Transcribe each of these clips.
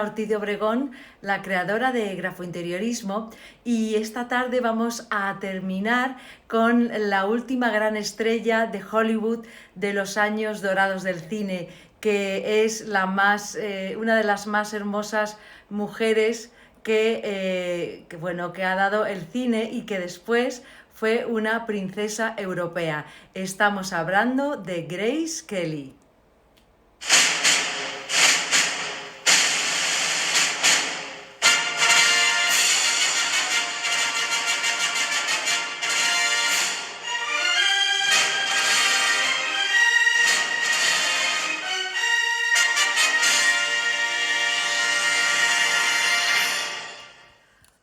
Ortiz de Obregón, la creadora de Grafointeriorismo, y esta tarde vamos a terminar con la última gran estrella de Hollywood de los años dorados del cine, que es una de las más hermosas mujeres que ha dado el cine y que después fue una princesa europea. Estamos hablando de Grace Kelly.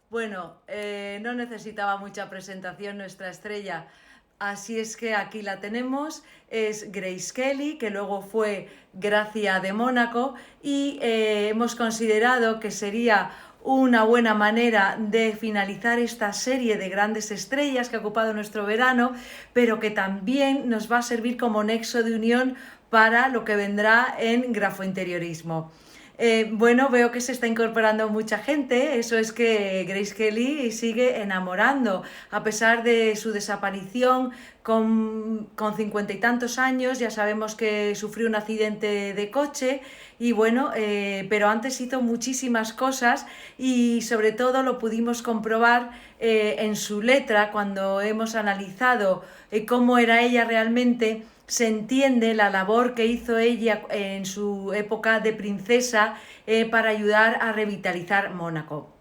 Bueno, no necesitaba mucha presentación nuestra estrella, así es que aquí la tenemos. Es Grace Kelly, que luego fue Gracia de Mónaco, y hemos considerado que sería una buena manera de finalizar esta serie de grandes estrellas que ha ocupado nuestro verano, pero que también nos va a servir como nexo de unión para lo que vendrá en grafointeriorismo. Veo que se está incorporando mucha gente. Eso es que Grace Kelly sigue enamorando, a pesar de su desaparición con 50 y tantos años. Ya sabemos que sufrió un accidente de coche pero antes hizo muchísimas cosas y sobre todo lo pudimos comprobar en su letra cuando hemos analizado cómo era ella realmente. Se entiende la labor que hizo ella en su época de princesa para ayudar a revitalizar Mónaco.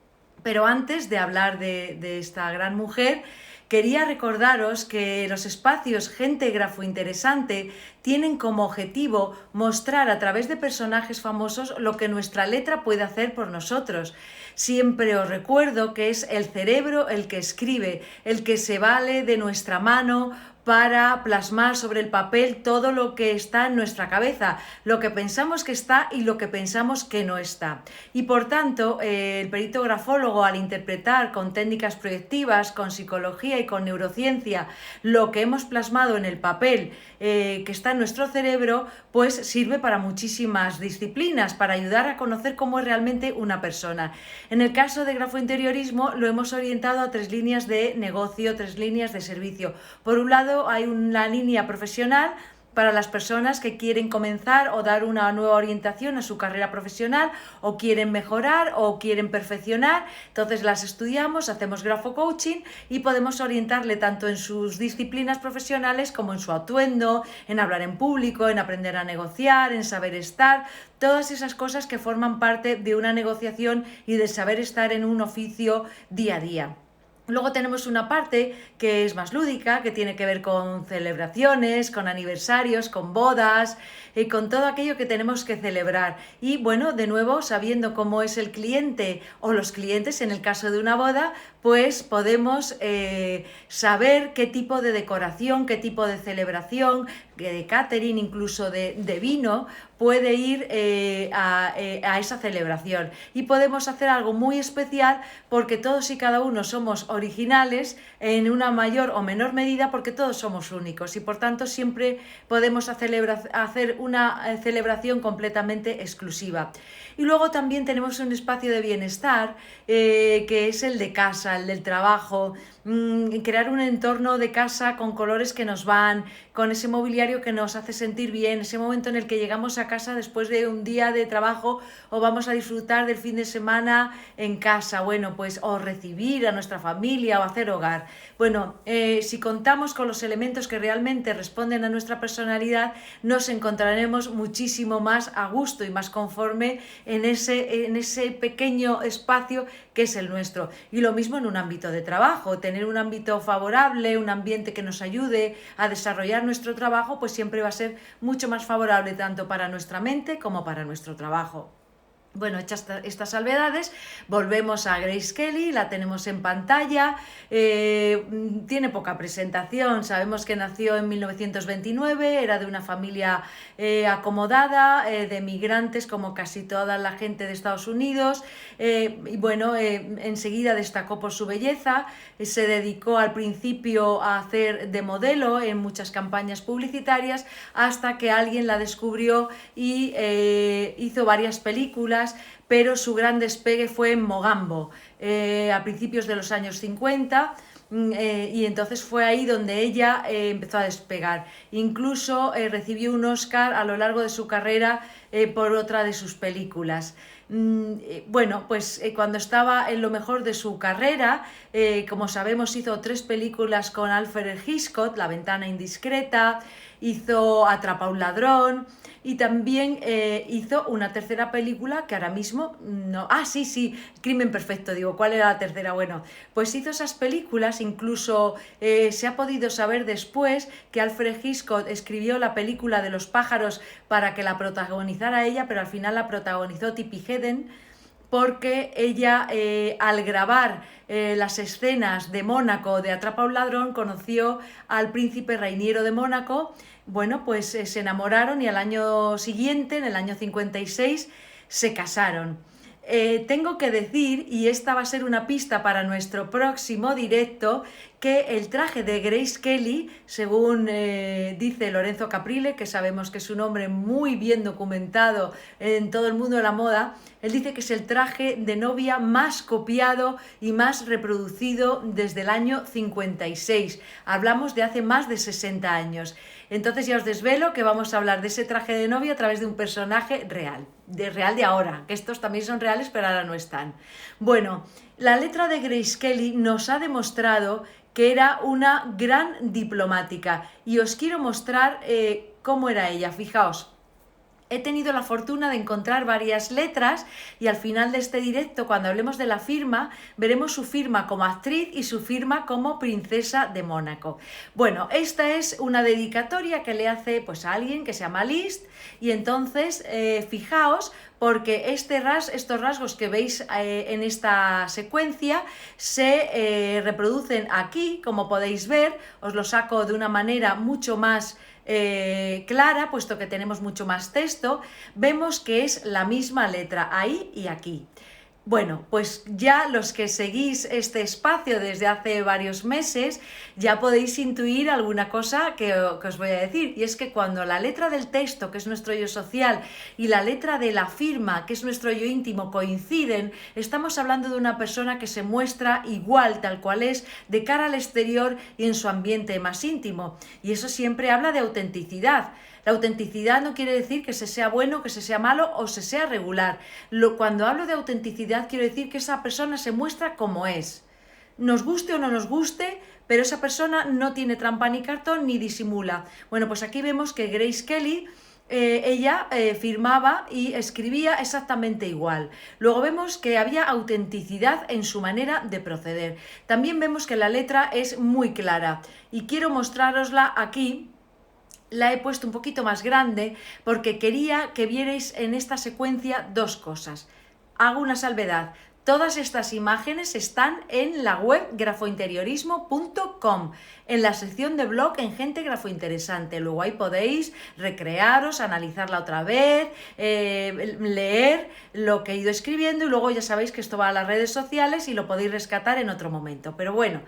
Pero antes de hablar de esta gran mujer, quería recordaros que los espacios Gente Grafointeresante tienen como objetivo mostrar a través de personajes famosos lo que nuestra letra puede hacer por nosotros. Siempre os recuerdo que es el cerebro el que escribe, el que se vale de nuestra mano para plasmar sobre el papel todo lo que está en nuestra cabeza, lo que pensamos que está y lo que pensamos que no está. Y por tanto, el perito grafólogo, al interpretar con técnicas proyectivas, con psicología y con neurociencia lo que hemos plasmado en el papel que está en nuestro cerebro, pues sirve para muchísimas disciplinas, para ayudar a conocer cómo es realmente una persona. En el caso de grafointeriorismo lo hemos orientado a 3 líneas de negocio, 3 líneas de servicio. Por un lado, hay una línea profesional para las personas que quieren comenzar o dar una nueva orientación a su carrera profesional, o quieren mejorar o quieren perfeccionar. Entonces las estudiamos, hacemos grafocoaching y podemos orientarle tanto en sus disciplinas profesionales como en su atuendo, en hablar en público, en aprender a negociar, en saber estar, todas esas cosas que forman parte de una negociación y de saber estar en un oficio día a día. Luego tenemos una parte que es más lúdica, que tiene que ver con celebraciones, con aniversarios, con bodas, con todo aquello que tenemos que celebrar. Y bueno, de nuevo, sabiendo cómo es el cliente o los clientes en el caso de una boda, pues podemos saber qué tipo de decoración, qué tipo de celebración, de catering, incluso de vino, puede ir a esa celebración. Y podemos hacer algo muy especial porque todos y cada uno somos originales en una mayor o menor medida, porque todos somos únicos y por tanto siempre podemos hacer una celebración completamente exclusiva. Y luego también tenemos un espacio de bienestar que es el de casa, el del trabajo, crear un entorno de casa con colores que nos van, con ese mobiliario que nos hace sentir bien, ese momento en el que llegamos a casa después de un día de trabajo o vamos a disfrutar del fin de semana en casa, o recibir a nuestra familia o hacer hogar. Si contamos con los elementos que realmente responden a nuestra personalidad, nos encontraremos muchísimo más a gusto y más conforme en ese pequeño espacio que es el nuestro. Y lo mismo en un ámbito de trabajo, tener un ámbito favorable, un ambiente que nos ayude a desarrollar nuestro trabajo, pues siempre va a ser mucho más favorable tanto para nuestra mente como para nuestro trabajo. Hechas estas salvedades, volvemos a Grace Kelly, la tenemos en pantalla. Tiene poca presentación, sabemos que nació en 1929, era de una familia acomodada, de migrantes como casi toda la gente de Estados Unidos. Enseguida destacó por su belleza, se dedicó al principio a hacer de modelo en muchas campañas publicitarias, hasta que alguien la descubrió y hizo varias películas películas, pero su gran despegue fue en Mogambo, a principios de los años 50. Y entonces fue ahí donde ella empezó a despegar. Incluso recibió un Oscar a lo largo de su carrera por otra de sus películas. Bueno, pues cuando estaba en lo mejor de su carrera, como sabemos, hizo 3 películas con Alfred Hitchcock: La ventana indiscreta, hizo Atrapa a un ladrón, y también hizo una tercera película que ahora mismo no... Ah, sí, Crimen perfecto, digo, ¿cuál era la tercera? Bueno, pues hizo esas películas, incluso se ha podido saber después que Alfred Hitchcock escribió la película de los pájaros para que la protagonizara ella, pero al final la protagonizó Tippi Hedren, porque ella al grabar las escenas de Mónaco de Atrapa a un ladrón conoció al príncipe Rainiero de Mónaco. Bueno, pues se enamoraron y al año siguiente, en el año 56, se casaron. Tengo que decir, y esta va a ser una pista para nuestro próximo directo, que el traje de Grace Kelly, según dice Lorenzo Caprile, que sabemos que es un hombre muy bien documentado en todo el mundo de la moda, él dice que es el traje de novia más copiado y más reproducido desde el año 56. Hablamos de hace más de 60 años. Entonces ya os desvelo que vamos a hablar de ese traje de novia a través de un personaje real de ahora, que estos también son reales pero ahora no están. Bueno, la letra de Grace Kelly nos ha demostrado que era una gran diplomática, y os quiero mostrar cómo era ella. Fijaos, he tenido la fortuna de encontrar varias letras, y al final de este directo, cuando hablemos de la firma, veremos su firma como actriz y su firma como princesa de Mónaco. Bueno, esta es una dedicatoria que le hace pues a alguien que se llama Liszt, y entonces fijaos, porque estos rasgos que veis en esta secuencia se reproducen aquí, como podéis ver. Os lo saco de una manera mucho más clara, puesto que tenemos mucho más texto. Vemos que es la misma letra ahí y aquí. Bueno, pues ya los que seguís este espacio desde hace varios meses ya podéis intuir alguna cosa que os voy a decir, y es que cuando la letra del texto, que es nuestro yo social, y la letra de la firma, que es nuestro yo íntimo, coinciden, estamos hablando de una persona que se muestra igual, tal cual es, de cara al exterior y en su ambiente más íntimo, y eso siempre habla de autenticidad. La autenticidad no quiere decir que se sea bueno, que se sea malo o se sea regular. Cuando hablo de autenticidad quiero decir que esa persona se muestra como es. Nos guste o no nos guste, pero esa persona no tiene trampa ni cartón ni disimula. Bueno, pues aquí vemos que Grace Kelly, ella firmaba y escribía exactamente igual. Luego vemos que había autenticidad en su manera de proceder. También vemos que la letra es muy clara, y quiero mostrarosla aquí. La he puesto un poquito más grande porque quería que vierais en esta secuencia 2 cosas. Hago una salvedad: todas estas imágenes están en la web grafointeriorismo.com, en la sección de blog en Gente Grafointeresante. Luego ahí podéis recrearos, analizarla otra vez, leer lo que he ido escribiendo, y luego ya sabéis que esto va a las redes sociales y lo podéis rescatar en otro momento. Pero bueno,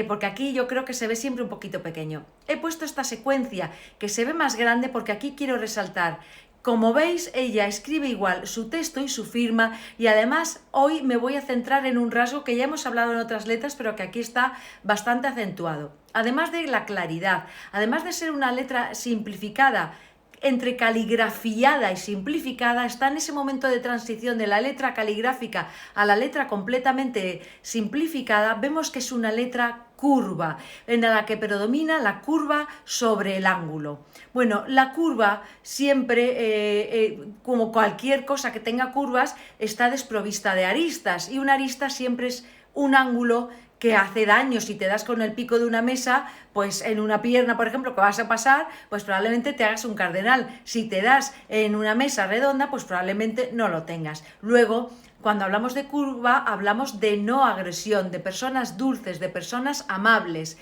porque aquí yo creo que se ve siempre un poquito pequeño. He puesto esta secuencia que se ve más grande porque aquí quiero resaltar. Como veis, ella escribe igual su texto y su firma, y además hoy me voy a centrar en un rasgo que ya hemos hablado en otras letras, pero que aquí está bastante acentuado. Además de la claridad, además de ser una letra simplificada, entre caligrafiada y simplificada, está en ese momento de transición de la letra caligráfica a la letra completamente simplificada. Vemos que es una letra curva, en la que predomina la curva sobre el ángulo. Bueno, la curva siempre, como cualquier cosa que tenga curvas, está desprovista de aristas, y una arista siempre es un ángulo que hace daño. Si te das con el pico de una mesa, pues en una pierna, por ejemplo, que vas a pasar, pues probablemente te hagas un cardenal. Si te das en una mesa redonda, pues probablemente no lo tengas. Luego, cuando hablamos de curva, hablamos de no agresión, de personas dulces, de personas amables.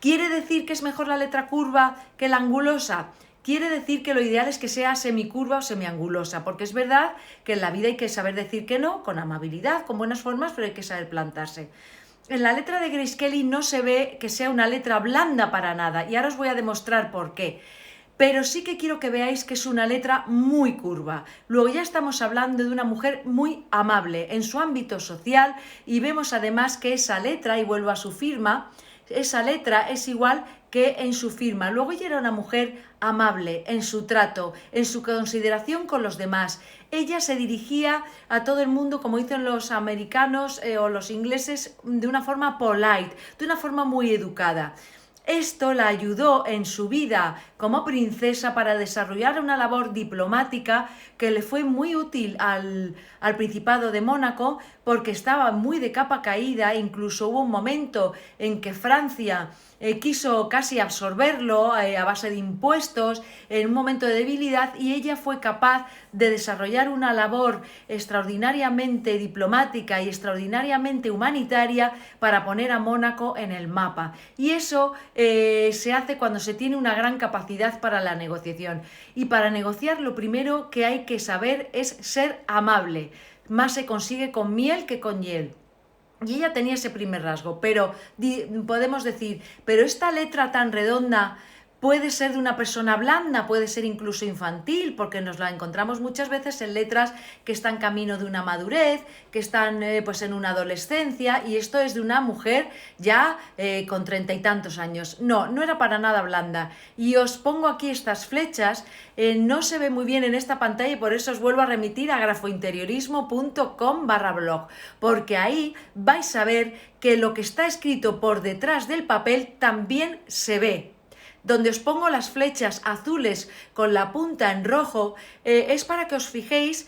¿Quiere decir que es mejor la letra curva que la angulosa? Quiere decir que lo ideal es que sea semicurva o semiangulosa, porque es verdad que en la vida hay que saber decir que no, con amabilidad, con buenas formas, pero hay que saber plantarse. En la letra de Grace Kelly no se ve que sea una letra blanda para nada, y ahora os voy a demostrar por qué. pero sí que quiero que veáis que es una letra muy curva. Luego ya estamos hablando de una mujer muy amable en su ámbito social y vemos además que esa letra, y vuelvo a su firma, esa letra es igual que en su firma. Luego ella era una mujer amable en su trato, en su consideración con los demás. Ella se dirigía a todo el mundo, como dicen los americanos o los ingleses, de una forma polite, de una forma muy educada. Esto la ayudó en su vida como princesa para desarrollar una labor diplomática que le fue muy útil al Principado de Mónaco, porque estaba muy de capa caída. Incluso hubo un momento en que Francia quiso casi absorberlo a base de impuestos en un momento de debilidad, y ella fue capaz de desarrollar una labor extraordinariamente diplomática y extraordinariamente humanitaria para poner a Mónaco en el mapa. Y eso se hace cuando se tiene una gran capacidad para la negociación. Y para negociar lo primero que hay que saber es ser amable. Más se consigue con miel que con hiel. Y ella tenía ese primer rasgo, pero podemos decir, pero esta letra tan redonda puede ser de una persona blanda, puede ser incluso infantil, porque nos la encontramos muchas veces en letras que están camino de una madurez, que están pues en una adolescencia, y esto es de una mujer ya con 30 y tantos años. No, no era para nada blanda. Y os pongo aquí estas flechas, no se ve muy bien en esta pantalla y por eso os vuelvo a remitir a grafointeriorismo.com/blog, porque ahí vais a ver que lo que está escrito por detrás del papel también se ve. Donde os pongo las flechas azules con la punta en rojo, es para que os fijéis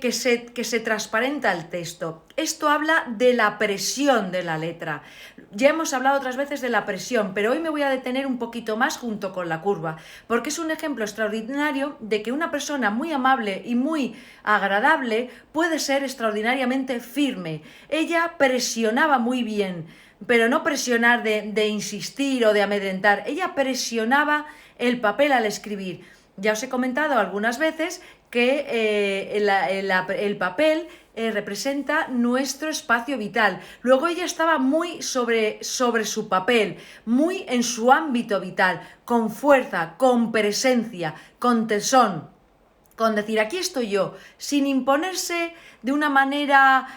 que se transparenta el texto. Esto habla de la presión de la letra. Ya hemos hablado otras veces de la presión, pero hoy me voy a detener un poquito más junto con la curva, porque es un ejemplo extraordinario de que una persona muy amable y muy agradable puede ser extraordinariamente firme. Ella presionaba muy bien, pero no presionar de insistir o de amedrentar. Ella presionaba el papel al escribir. Ya os he comentado algunas veces que el papel representa nuestro espacio vital. Luego ella estaba muy sobre su papel, muy en su ámbito vital, con fuerza, con presencia, con tesón, con decir, aquí estoy yo, sin imponerse de una manera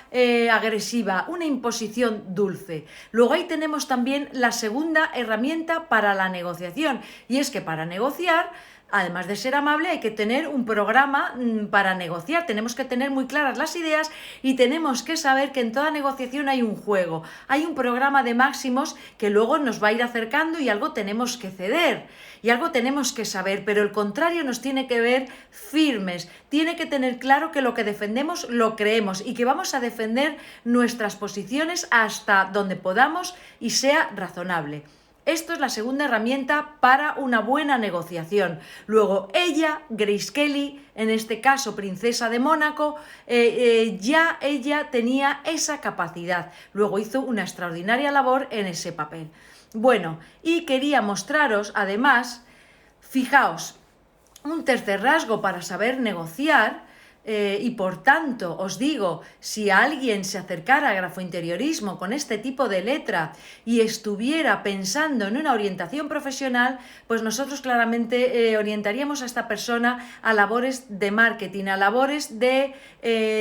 agresiva, una imposición dulce. Luego ahí tenemos también la segunda herramienta para la negociación, y es que para negociar, además de ser amable, hay que tener un programa para negociar. Tenemos que tener muy claras las ideas y tenemos que saber que en toda negociación hay un juego, hay un programa de máximos que luego nos va a ir acercando, y algo tenemos que ceder y algo tenemos que saber, pero el contrario nos tiene que ver firmes. Tiene que tener claro que lo que defendemos lo creemos y que vamos a defender nuestras posiciones hasta donde podamos y sea razonable. Esto es la segunda herramienta para una buena negociación. Luego ella, Grace Kelly, en este caso princesa de Mónaco, ya ella tenía esa capacidad. Luego hizo una extraordinaria labor en ese papel. Bueno, y quería mostraros además, fijaos, un tercer rasgo para saber negociar. Y por tanto, os digo, si alguien se acercara a grafointeriorismo con este tipo de letra y estuviera pensando en una orientación profesional, pues nosotros claramente orientaríamos a esta persona a labores de marketing, a labores de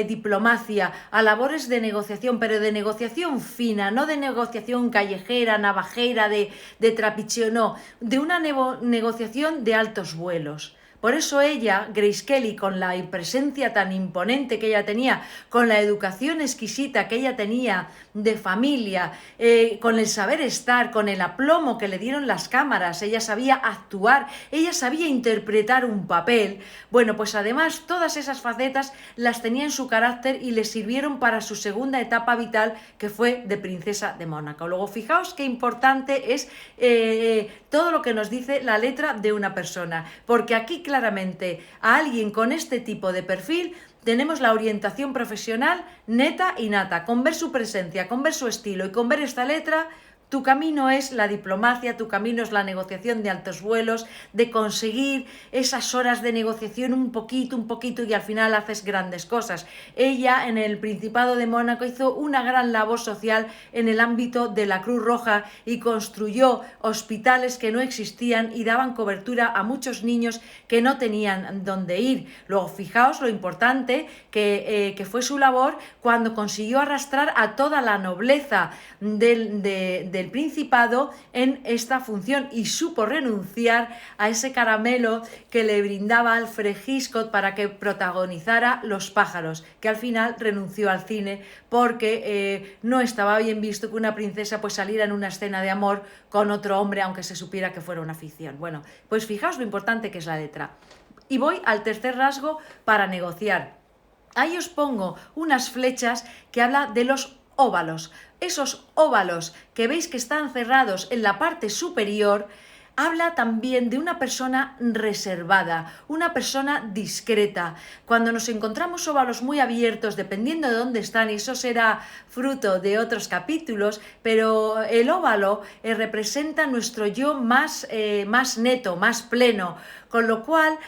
diplomacia, a labores de negociación, pero de negociación fina, no de negociación callejera, navajera, de trapicheo, no, de una negociación de altos vuelos. Por eso ella, Grace Kelly, con la presencia tan imponente que ella tenía, con la educación exquisita que ella tenía de familia, con el saber estar, con el aplomo que le dieron las cámaras, ella sabía actuar, ella sabía interpretar un papel. Bueno, pues además todas esas facetas las tenía en su carácter y le sirvieron para su segunda etapa vital, que fue de princesa de Mónaco. Luego fijaos qué importante es todo lo que nos dice la letra de una persona, porque aquí claramente a alguien con este tipo de perfil tenemos la orientación profesional neta y nata. Con ver su presencia, con ver su estilo y con ver esta letra, Tu camino es la diplomacia, tu camino es la negociación de altos vuelos, de conseguir esas horas de negociación un poquito y al final haces grandes cosas. Ella en el Principado de Mónaco hizo una gran labor social en el ámbito de la Cruz Roja y construyó hospitales que no existían y daban cobertura a muchos niños que no tenían dónde ir. Luego fijaos lo importante que fue su labor cuando consiguió arrastrar a toda la nobleza del Principado en esta función y supo renunciar a ese caramelo que le brindaba Alfred Hitchcock para que protagonizara Los pájaros, que al final renunció al cine porque no estaba bien visto que una princesa pues saliera en una escena de amor con otro hombre, aunque se supiera que fuera una ficción. Bueno, pues fijaos lo importante que es la letra. Y voy al tercer rasgo para negociar. Ahí os pongo unas flechas que habla de los óvalos. Esos óvalos que veis que están cerrados en la parte superior, habla también de una persona reservada, una persona discreta. Cuando nos encontramos óvalos muy abiertos, dependiendo de dónde están, y eso será fruto de otros capítulos, pero el óvalo representa nuestro yo más neto, más pleno, con lo cual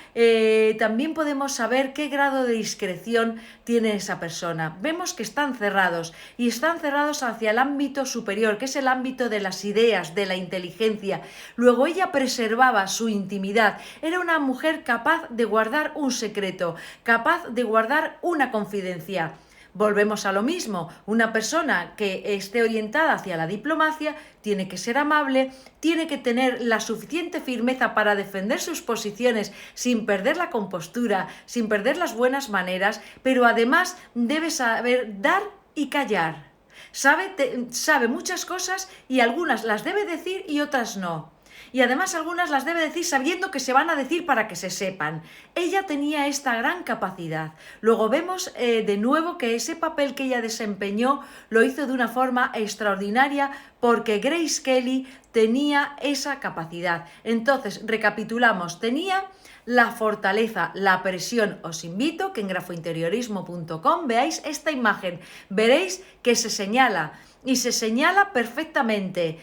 también podemos saber qué grado de discreción tiene esa persona. Vemos que están cerrados y están cerrados hacia el ámbito superior, que es el ámbito de las ideas, de la inteligencia. Luego ella preservaba su intimidad, era una mujer capaz de guardar un secreto, capaz de guardar una confidencia. Volvemos a lo mismo, una persona que esté orientada hacia la diplomacia tiene que ser amable, tiene que tener la suficiente firmeza para defender sus posiciones sin perder la compostura, sin perder las buenas maneras, pero además debe saber dar y callar. Sabe muchas cosas y algunas las debe decir y otras no. Y además algunas las debe decir sabiendo que se van a decir para que se sepan. Ella tenía esta gran capacidad. Luego vemos de nuevo que ese papel que ella desempeñó lo hizo de una forma extraordinaria porque Grace Kelly tenía esa capacidad. Entonces, recapitulamos, tenía la fortaleza, la presión. Os invito que en grafointeriorismo.com veáis esta imagen. Veréis que se señala. Y se señala perfectamente,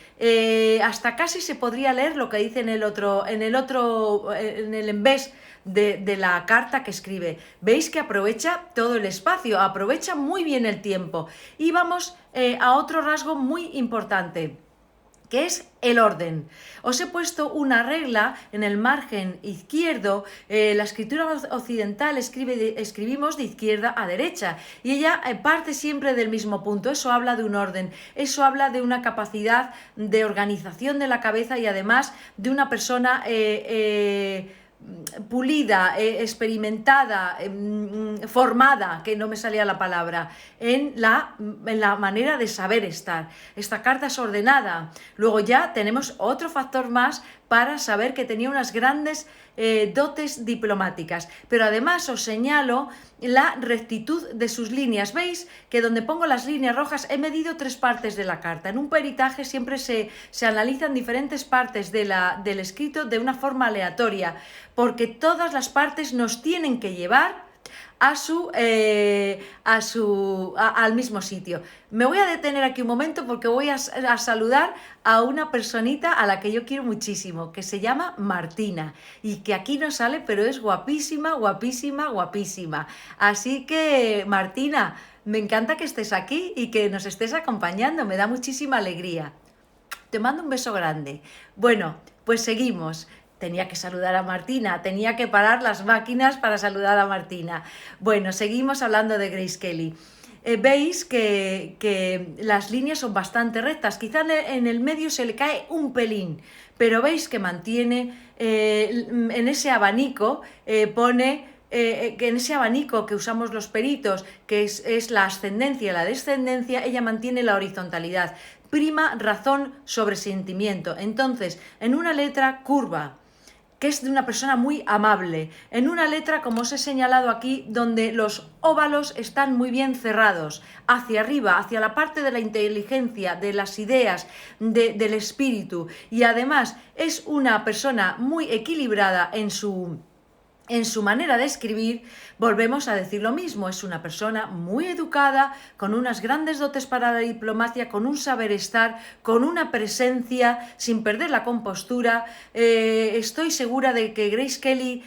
hasta casi se podría leer lo que dice en el envés de la carta que escribe. Veis que aprovecha todo el espacio, aprovecha muy bien el tiempo. Y vamos a otro rasgo muy importante, que es el orden. Os he puesto una regla en el margen izquierdo. La escritura occidental escribimos de izquierda a derecha y ella parte siempre del mismo punto. Eso habla de un orden, eso habla de una capacidad de organización de la cabeza y además de una persona pulida, experimentada, formada, que no me salía la palabra, en la manera de saber estar. Esta carta es ordenada. Luego ya tenemos otro factor más para saber que tenía unas grandes dotes diplomáticas. Pero además os señalo la rectitud de sus líneas. Veis que donde pongo las líneas rojas he medido 3 partes de la carta. En un peritaje siempre se analizan diferentes partes del escrito de una forma aleatoria, porque todas las partes nos tienen que llevar al mismo sitio. Me voy a detener aquí un momento porque voy a saludar a una personita a la que yo quiero muchísimo, que se llama Martina y que aquí no sale, pero es guapísima, guapísima, guapísima. Así que, Martina, me encanta que estés aquí y que nos estés acompañando, me da muchísima alegría. Te mando un beso grande. Bueno, pues seguimos. Tenía que saludar a Martina, tenía que parar las máquinas para saludar a Martina. Bueno, seguimos hablando de Grace Kelly. Veis que las líneas son bastante rectas, quizá en el medio se le cae un pelín, pero veis que mantiene en ese abanico, pone que en ese abanico que usamos los peritos, que es la ascendencia y la descendencia, ella mantiene la horizontalidad. Prima razón sobre sentimiento. Entonces, en una letra curva, que es de una persona muy amable, en una letra, como os he señalado aquí, donde los óvalos están muy bien cerrados, hacia arriba, hacia la parte de la inteligencia, de las ideas, del espíritu, y además es una persona muy equilibrada en su En su manera de escribir, volvemos a decir lo mismo, es una persona muy educada, con unas grandes dotes para la diplomacia, con un saber estar, con una presencia, sin perder la compostura. Estoy segura de que Grace Kelly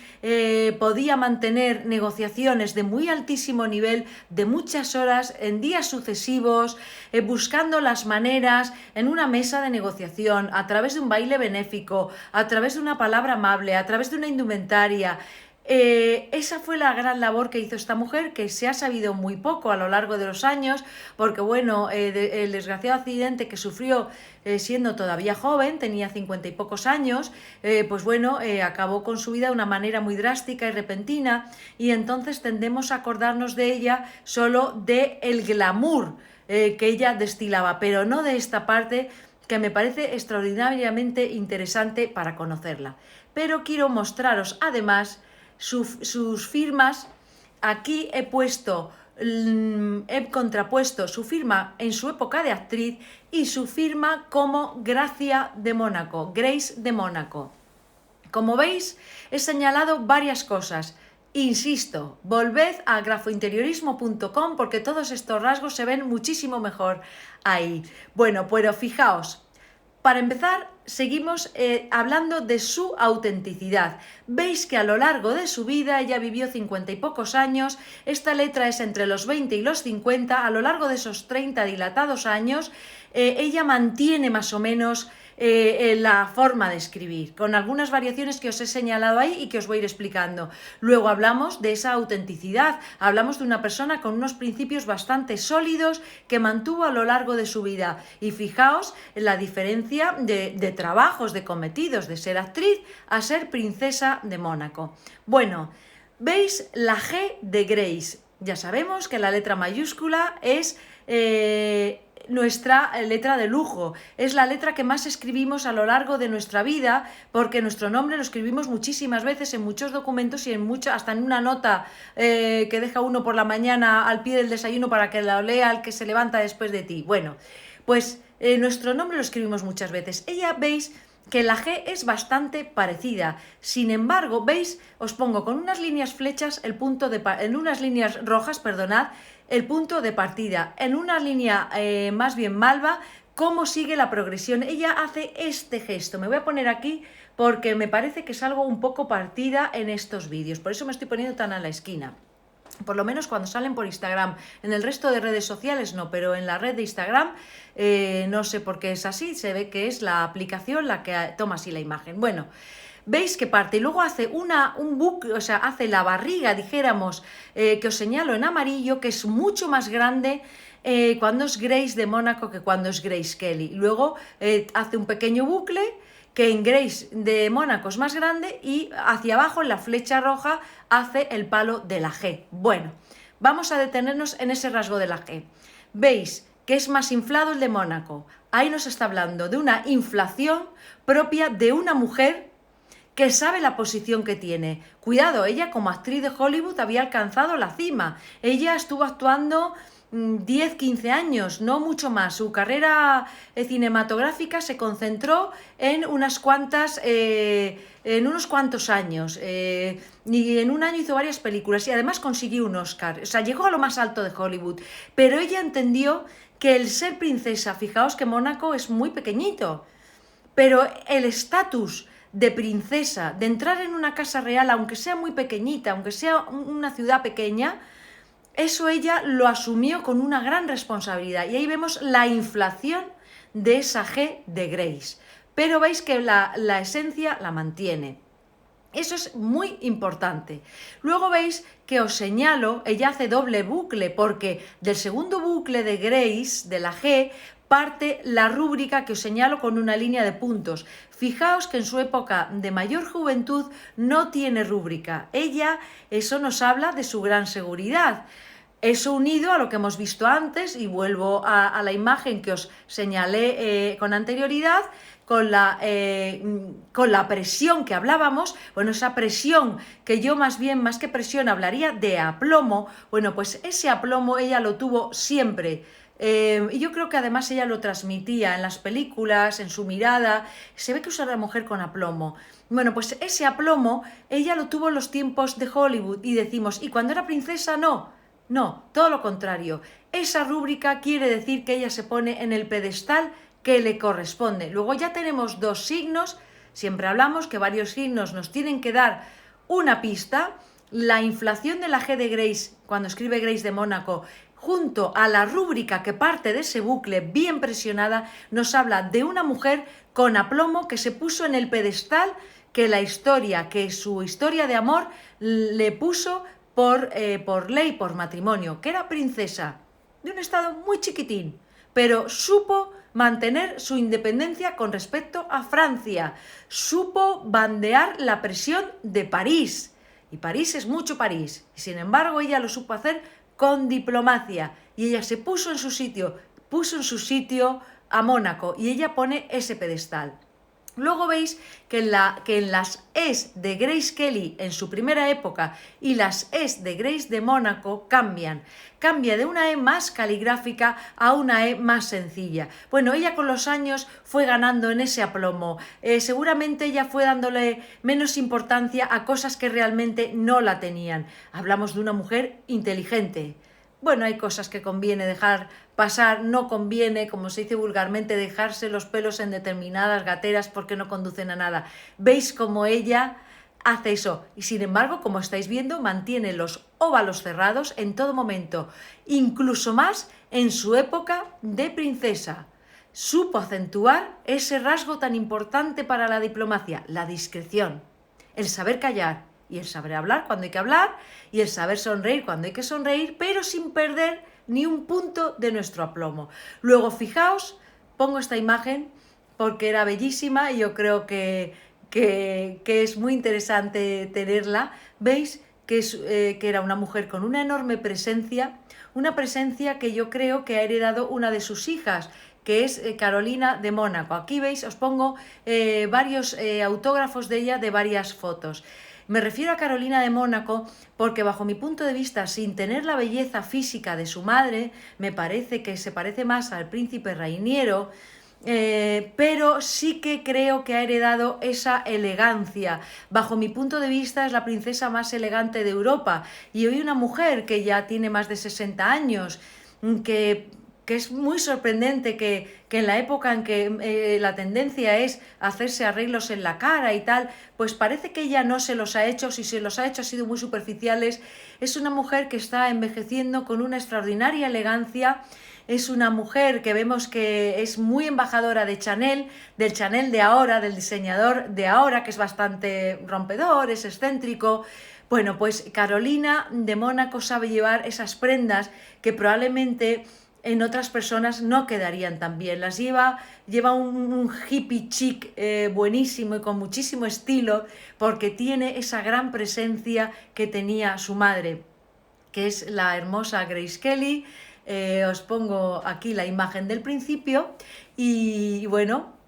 podía mantener negociaciones de muy altísimo nivel, de muchas horas, en días sucesivos, buscando las maneras en una mesa de negociación, a través de un baile benéfico, a través de una palabra amable, a través de una indumentaria. Esa fue la gran labor que hizo esta mujer, que se ha sabido muy poco a lo largo de los años, porque bueno, el desgraciado accidente que sufrió siendo todavía joven, tenía 50 y pocos años, pues bueno, acabó con su vida de una manera muy drástica y repentina, y entonces tendemos a acordarnos de ella solo de el glamour que ella destilaba, pero no de esta parte que me parece extraordinariamente interesante para conocerla. Pero quiero mostraros además sus firmas. Aquí he contrapuesto su firma en su época de actriz y su firma como Gracia de Mónaco, Grace de Mónaco. Como veis, he señalado varias cosas. Insisto, volved a grafointeriorismo.com porque todos estos rasgos se ven muchísimo mejor ahí. Bueno, pero fijaos, para empezar, seguimos hablando de su autenticidad. Veis que a lo largo de su vida, ella vivió 50 y pocos años, esta letra es entre los 20 y los 50, a lo largo de esos 30 dilatados años, ella mantiene más o menos la forma de escribir, con algunas variaciones que os he señalado ahí y que os voy a ir explicando. Luego hablamos de esa autenticidad, hablamos de una persona con unos principios bastante sólidos que mantuvo a lo largo de su vida. Y fijaos en la diferencia de trabajos, de cometidos, de ser actriz a ser princesa de Mónaco. Bueno, veis la G de Grace. Ya sabemos que la letra mayúscula es nuestra letra de lujo, es la letra que más escribimos a lo largo de nuestra vida, porque nuestro nombre lo escribimos muchísimas veces en muchos documentos y hasta en una nota que deja uno por la mañana al pie del desayuno para que la lea el que se levanta después de ti. Bueno, pues nuestro nombre lo escribimos muchas veces. Ella, veis que la G es bastante parecida. Sin embargo, veis, os pongo con unas líneas flechas en unas líneas rojas, perdonad, el punto de partida. En una línea más bien malva, cómo sigue la progresión. Ella hace este gesto. Me voy a poner aquí porque me parece que es algo un poco partida en estos vídeos. Por eso me estoy poniendo tan a la esquina. Por lo menos cuando salen por Instagram. En el resto de redes sociales no, pero en la red de Instagram no sé por qué es así. Se ve que es la aplicación la que toma así la imagen. Bueno, veis que parte y luego hace un bucle, o sea, hace la barriga, dijéramos, que os señalo en amarillo, que es mucho más grande cuando es Grace de Mónaco que cuando es Grace Kelly. Luego hace un pequeño bucle que en Grace de Mónaco es más grande y hacia abajo en la flecha roja hace el palo de la G. Bueno, vamos a detenernos en ese rasgo de la G. Veis que es más inflado el de Mónaco. Ahí nos está hablando de una inflación propia de una mujer que sabe la posición que tiene. Cuidado, ella como actriz de Hollywood había alcanzado la cima. Ella estuvo actuando 10, 15 años, no mucho más. Su carrera cinematográfica se concentró en unos cuantos años. Y en un año hizo varias películas y además consiguió un Oscar. O sea, llegó a lo más alto de Hollywood. Pero ella entendió que el ser princesa, fijaos que Mónaco es muy pequeñito, pero el estatus de princesa, de entrar en una casa real, aunque sea muy pequeñita, aunque sea una ciudad pequeña, eso ella lo asumió con una gran responsabilidad. Y ahí vemos la inflación de esa G de Grace. Pero veis que la esencia la mantiene. Eso es muy importante. Luego veis que os señalo, ella hace doble bucle, porque del segundo bucle de Grace, de la G, parte la rúbrica que os señalo con una línea de puntos. Fijaos que en su época de mayor juventud no tiene rúbrica. Ella, eso nos habla de su gran seguridad. Eso unido a lo que hemos visto antes, y vuelvo a la imagen que os señalé con anterioridad, con la presión que hablábamos. Bueno, esa presión que yo más que presión hablaría de aplomo. Bueno, pues ese aplomo ella lo tuvo siempre. Y yo creo que además ella lo transmitía en las películas, en su mirada, se ve que usa a la mujer con aplomo. Bueno, pues ese aplomo ella lo tuvo en los tiempos de Hollywood y decimos, ¿y cuando era princesa no? No, todo lo contrario. Esa rúbrica quiere decir que ella se pone en el pedestal que le corresponde. Luego ya tenemos dos signos, siempre hablamos que varios signos nos tienen que dar una pista. La inflación de la G de Grace, cuando escribe Grace de Mónaco, junto a la rúbrica que parte de ese bucle bien presionada, nos habla de una mujer con aplomo que se puso en el pedestal que su historia de amor le puso por ley, por matrimonio, que era princesa de un estado muy chiquitín, pero supo mantener su independencia con respecto a Francia, supo bandear la presión de París, y París es mucho París, y sin embargo ella lo supo hacer con diplomacia, y ella se puso en su sitio a Mónaco, y ella pone ese pedestal. Luego veis que en las Es de Grace Kelly en su primera época y las Es de Grace de Mónaco cambian. Cambia de una E más caligráfica a una E más sencilla. Bueno, ella con los años fue ganando en ese aplomo. Seguramente ella fue dándole menos importancia a cosas que realmente no la tenían. Hablamos de una mujer inteligente. Bueno, hay cosas que conviene dejar pasar, no conviene, como se dice vulgarmente, dejarse los pelos en determinadas gateras porque no conducen a nada. ¿Veis cómo ella hace eso? Y sin embargo, como estáis viendo, mantiene los óvalos cerrados en todo momento, incluso más en su época de princesa. Supo acentuar ese rasgo tan importante para la diplomacia, la discreción, el saber callar. Y el saber hablar cuando hay que hablar, y el saber sonreír cuando hay que sonreír, pero sin perder ni un punto de nuestro aplomo. Luego, fijaos, pongo esta imagen porque era bellísima y yo creo que es muy interesante tenerla. ¿Veis? Que era una mujer con una enorme presencia, una presencia que yo creo que ha heredado una de sus hijas, que es Carolina de Mónaco. Aquí veis, os pongo varios autógrafos de ella de varias fotos. Me refiero a Carolina de Mónaco porque bajo mi punto de vista, sin tener la belleza física de su madre, me parece que se parece más al príncipe Rainiero, pero sí que creo que ha heredado esa elegancia. Bajo mi punto de vista es la princesa más elegante de Europa y hoy una mujer que ya tiene más de 60 años, que es muy sorprendente que en la época en que la tendencia es hacerse arreglos en la cara y tal, pues parece que ella no se los ha hecho, si se los ha hecho ha sido muy superficiales. Es una mujer que está envejeciendo con una extraordinaria elegancia. Es una mujer que vemos que es muy embajadora de Chanel, del Chanel de ahora, del diseñador de ahora, que es bastante rompedor, es excéntrico. Bueno, pues Carolina de Mónaco sabe llevar esas prendas que probablemente en otras personas no quedarían tan bien. Las lleva un hippie chic buenísimo y con muchísimo estilo, porque tiene esa gran presencia que tenía su madre, que es la hermosa Grace Kelly. Os pongo aquí la imagen del principio y bueno,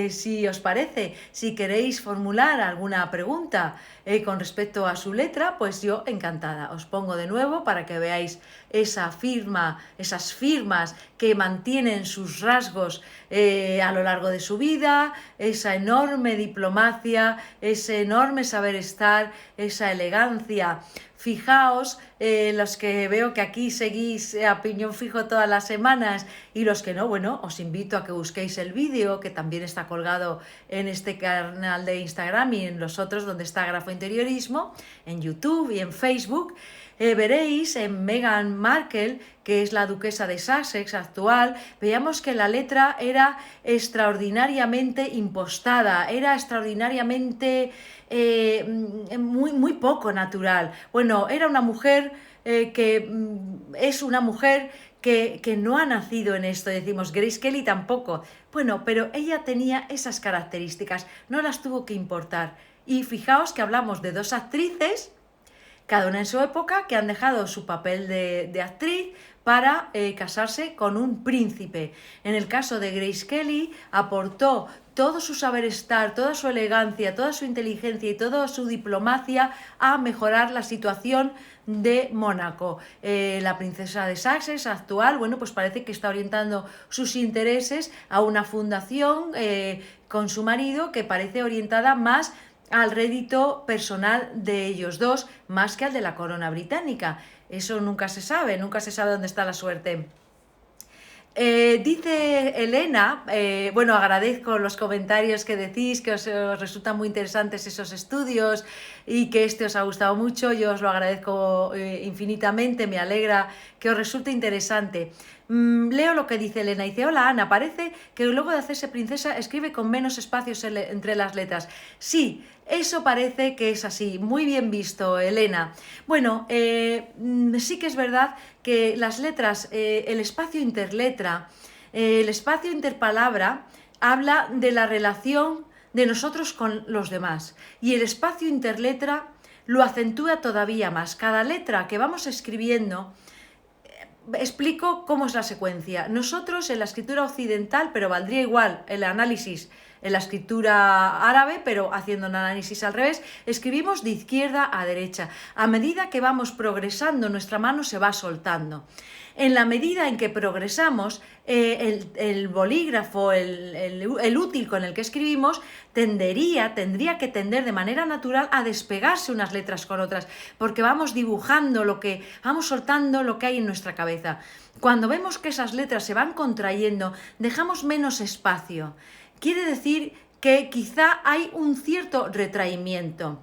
si os parece, si queréis formular alguna pregunta con respecto a su letra, pues yo encantada. Os pongo de nuevo para que veáis esas firmas que mantienen sus rasgos a lo largo de su vida, esa enorme diplomacia, ese enorme saber estar, esa elegancia. Fijaos, los que veo que aquí seguís a piñón fijo todas las semanas y los que no, bueno, os invito a que busquéis el vídeo que también está colgado en este canal de Instagram y en los otros donde está Grafointeriorismo, en YouTube y en Facebook. Veréis en Meghan Markle, que es la duquesa de Sussex actual, veíamos que la letra era extraordinariamente impostada, era extraordinariamente muy poco natural. Bueno, era una mujer es una mujer que no ha nacido en esto, decimos, Grace Kelly tampoco. Bueno, pero ella tenía esas características, no las tuvo que importar. Y fijaos que hablamos de dos actrices, cada una en su época, que han dejado su papel de actriz para casarse con un príncipe. En el caso de Grace Kelly, aportó todo su saber estar, toda su elegancia, toda su inteligencia y toda su diplomacia a mejorar la situación de Mónaco. La princesa de Sussex actual, bueno, pues parece que está orientando sus intereses a una fundación con su marido que parece orientada más al rédito personal de ellos dos, más que al de la corona británica. Eso nunca se sabe dónde está la suerte. Dice Elena, bueno, agradezco los comentarios que decís, que os resultan muy interesantes esos estudios y que os ha gustado mucho, yo os lo agradezco infinitamente, me alegra que os resulte interesante. Leo lo que dice Elena, dice: hola Ana, parece que luego de hacerse princesa escribe con menos espacios entre las letras. Sí, eso parece que es así, muy bien visto, Elena. Bueno, sí que es verdad que las letras, el espacio interletra, el espacio interpalabra, habla de la relación de nosotros con los demás. Y el espacio interletra lo acentúa todavía más. Cada letra que vamos escribiendo, explico cómo es la secuencia. Nosotros en la escritura occidental, pero valdría igual el análisis en la escritura árabe, pero haciendo un análisis al revés, escribimos de izquierda a derecha. A medida que vamos progresando, nuestra mano se va soltando. En la medida en que progresamos, el bolígrafo, el útil con el que escribimos, tendría que tender de manera natural a despegarse unas letras con otras, porque vamos dibujando vamos soltando lo que hay en nuestra cabeza. Cuando vemos que esas letras se van contrayendo, dejamos menos espacio. Quiere decir que quizá hay un cierto retraimiento.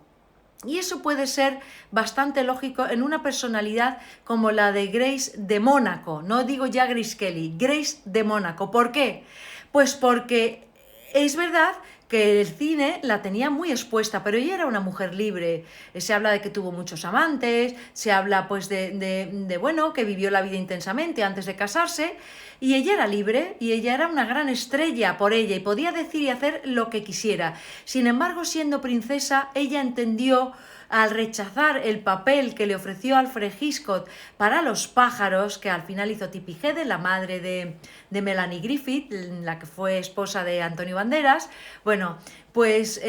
Y eso puede ser bastante lógico en una personalidad como la de Grace de Mónaco. No digo ya Grace Kelly, Grace de Mónaco. ¿Por qué? Pues porque es verdad que el cine la tenía muy expuesta, pero ella era una mujer libre. Se habla de que tuvo muchos amantes, se habla pues bueno, que vivió la vida intensamente antes de casarse, y ella era libre, y ella era una gran estrella por ella, y podía decir y hacer lo que quisiera. Sin embargo, siendo princesa, ella entendió, al rechazar el papel que le ofreció Alfred Hitchcock para Los pájaros, que al final hizo Tippi Hedren, la madre de Melanie Griffith, la que fue esposa de Antonio Banderas, bueno, pues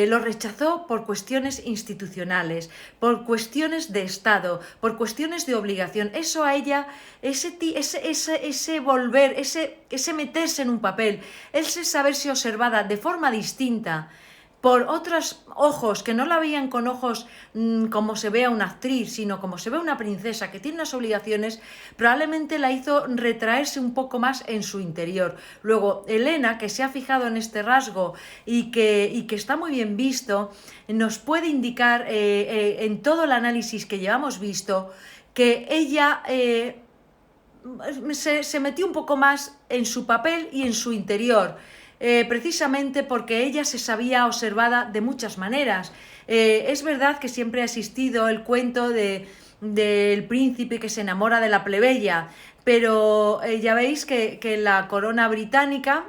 lo rechazó por cuestiones institucionales, por cuestiones de Estado, por cuestiones de obligación. Eso a ella, ese volver, ese meterse en un papel, ese saberse observada de forma distinta, por otros ojos, que no la veían con ojos como se ve a una actriz, sino como se ve a una princesa que tiene unas obligaciones, probablemente la hizo retraerse un poco más en su interior. Luego, Elena, que se ha fijado en este rasgo y que está muy bien visto, nos puede indicar en todo el análisis que llevamos visto que ella se metió un poco más en su papel y en su interior. Precisamente porque ella se sabía observada de muchas maneras. Es verdad que siempre ha existido el cuento del príncipe que se enamora de la plebeya, pero ya veis que en la corona británica,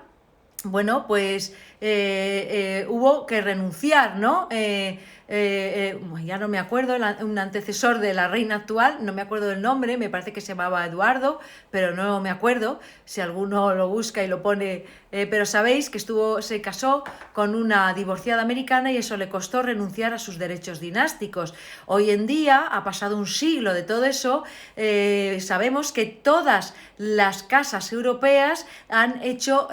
bueno, pues hubo que renunciar, ¿no? Ya no me acuerdo, un antecesor de la reina actual, no me acuerdo del nombre, me parece que se llamaba Eduardo, pero no me acuerdo, si alguno lo busca y lo pone, pero sabéis que se casó con una divorciada americana y eso le costó renunciar a sus derechos dinásticos. Hoy en día, ha pasado un siglo de todo eso, sabemos que todas las casas europeas han hecho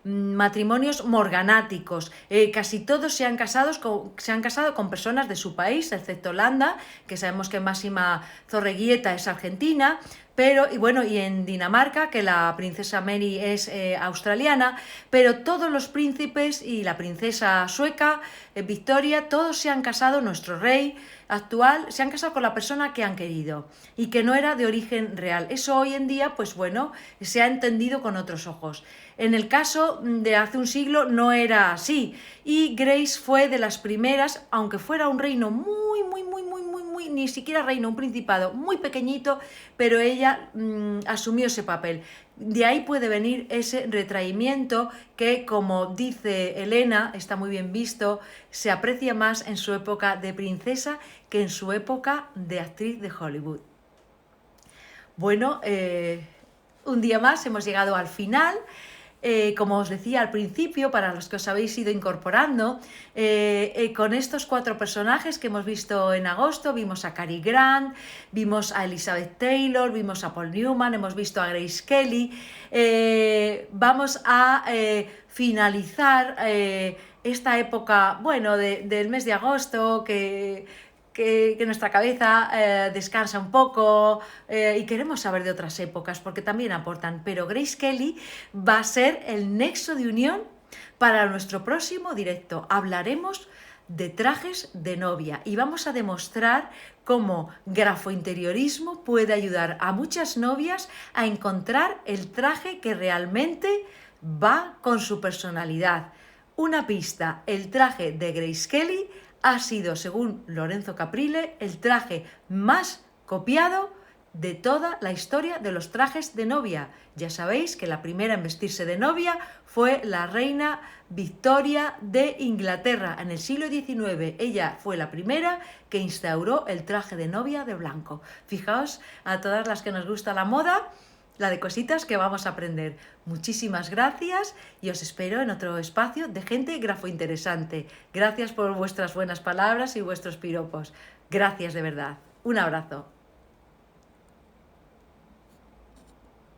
matrimonios morganáticos. Casi todos se han casado con personas de su país, excepto Holanda, que sabemos que Máxima Zorreguieta es argentina, y en Dinamarca, que la princesa Mary es australiana, pero todos los príncipes y la princesa sueca, Victoria, todos se han casado, nuestro rey actual, se han casado con la persona que han querido y que no era de origen real. Eso hoy en día, pues bueno, se ha entendido con otros ojos. En el caso de hace un siglo no era así, y Grace fue de las primeras, aunque fuera un reino muy, ni siquiera reino, un principado muy pequeñito, pero ella asumió ese papel. De ahí puede venir ese retraimiento que, como dice Elena, está muy bien visto, se aprecia más en su época de princesa que en su época de actriz de Hollywood. Bueno, un día más hemos llegado al final. Como os decía al principio, para los que os habéis ido incorporando, con estos 4 personajes que hemos visto en agosto, vimos a Cary Grant, vimos a Elizabeth Taylor, vimos a Paul Newman, hemos visto a Grace Kelly. Vamos a finalizar esta época, bueno, del mes de agosto, que nuestra cabeza descansa un poco y queremos saber de otras épocas porque también aportan. Pero Grace Kelly va a ser el nexo de unión para nuestro próximo directo. Hablaremos de trajes de novia y vamos a demostrar cómo grafointeriorismo puede ayudar a muchas novias a encontrar el traje que realmente va con su personalidad. Una pista: el traje de Grace Kelly ha sido, según Lorenzo Caprile, el traje más copiado de toda la historia de los trajes de novia. Ya sabéis que la primera en vestirse de novia fue la reina Victoria de Inglaterra en el siglo XIX. Ella fue la primera que instauró el traje de novia de blanco. Fijaos, a todas las que nos gusta la moda, la de cositas que vamos a aprender. Muchísimas gracias y os espero en otro espacio de gente grafointeresante. Gracias por vuestras buenas palabras y vuestros piropos. Gracias de verdad. Un abrazo.